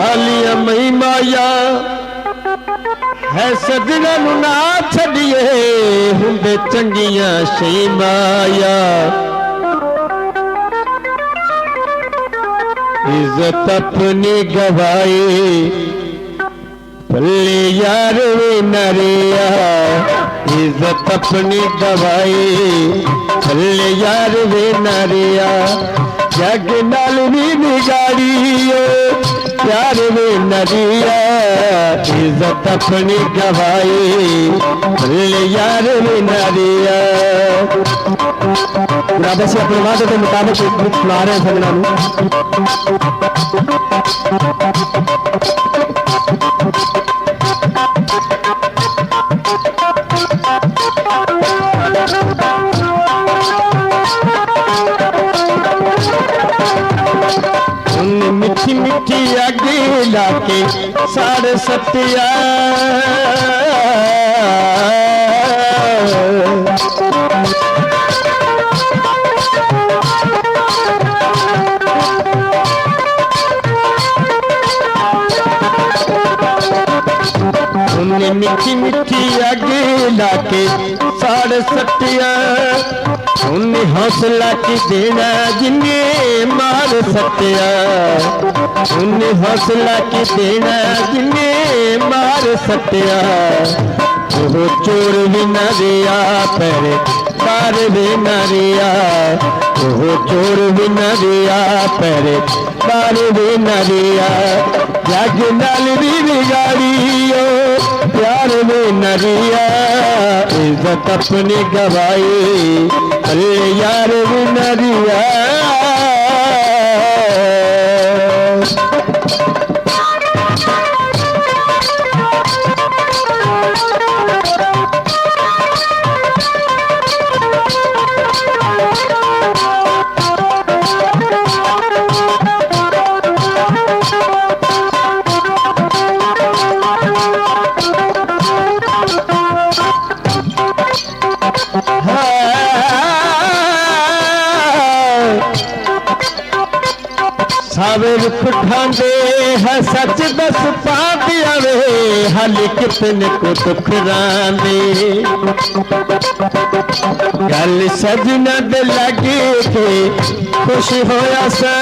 कालिया मई माया है सजना नू ना छड़िए हुंदे चंगियां शई माया इज्जत अपनी गवाई पल्ले यार वे नरिया इज्जत अपनी गवाई पल्ले यार वे नरिया जग नाल भी बिगाड़ियो प्यार वे नरिया इज्जत अपनी गवाई पल्ले यार वे नरिया। राधा से अपने वादे के मुताबिक सुना रहे हैं सजना मिठी मिठी आगे लाके साढ़े सतिया मिठी मिठी आगे लाके साढ़े सतिया उन्हें हौसला की देना जिन्हें मार सत्या उन्हें हौसला की देना जिन्हें मार सत्या वो चोर भी न रिया पर पार भी न रिया वो चोर भी न रिया पर पार भी न रिया जग नाल भी बिगाड़ियो प्यार में नरिया इज्जत अपनी गवाई अरे यार भी नरिया। सावे रुख ठांदे है सच दस पादिया वे हल कितने को दुख रांदे गल सजना दे लगे के खुश होया सा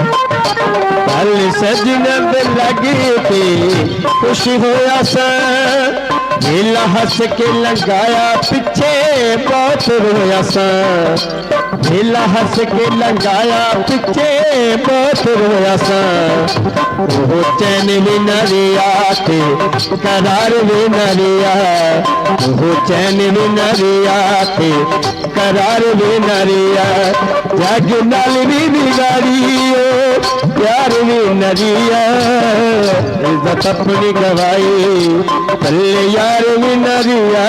गल सजना दे लगे के खुश होया सा नीला हंस के लगाया पीछे बहुत रोया सा नीला हंस के लगाया पीछे बहुत रोया सा वो चैन भी न रिया थे करार भी न रिया वो चैन भी न रिया थे करार भी न रिया जग नाल भी बिगाड़ियो प्यार भी न रिया इज्जत अपनी गवाई पल्ले यार भी न रिया।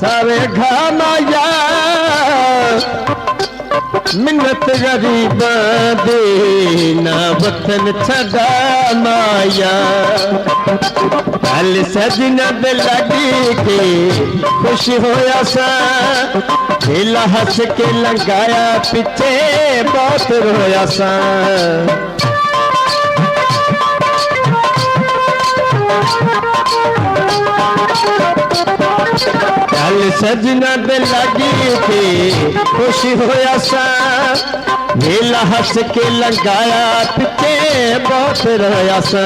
सावे घामाया मिन्नत गरीब देना वतन छड़ा माया गल सजना दे लगी के खुश होया सा खेला हंस के लगाया पीछे बहुत रोया सा गल सजना दे लगी के खुश होया सा नीला हंस के लगाया पीछे बहुत रोया सा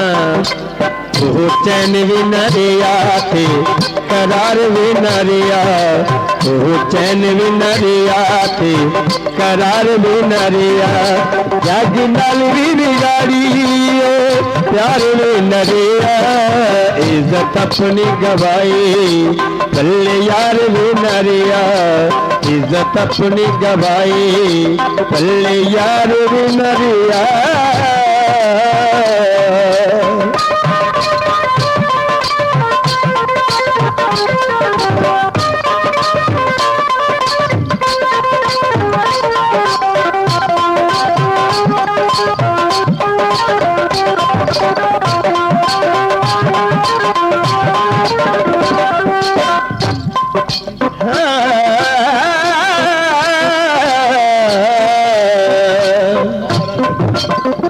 वो चैन भी न रिया थे करार भी न रिया वो चैन भी न रिया थे बेकरार वे नरिया जग नाल भी बिगाड़ी प्यार वे नरिया इज्जत अपनी गवाई पल्ले यार वे नरिया इज्जत अपनी गवाई पल्ले यार वे नरिया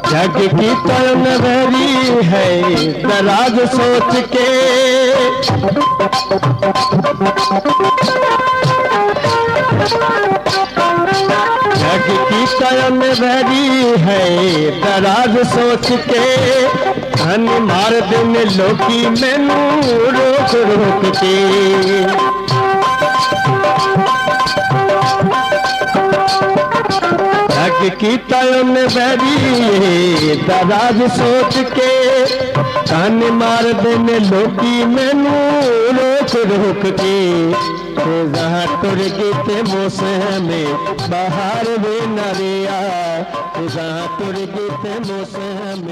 जग की तन भरी है दराज सोच के जग की तन भरी है दराज सोच के धन मार दिन लोकी मैनू रोक रोक के जग की तन बैरी दराज सोच के धन मार दिन लोकी मैनू रोक रोक के जहाँ तुर गीते मौसम बाहर वे नरिया जहाँ तुर गीते मौसम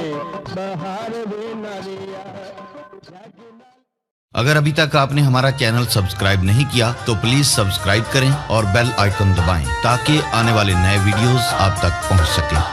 बाहर वे नरिया। अगर अभी तक आपने हमारा चैनल सब्सक्राइब नहीं किया तो प्लीज सब्सक्राइब करें और बेल आइकन दबाएं ताकि आने वाले नए वीडियोस आप तक पहुंच सकें।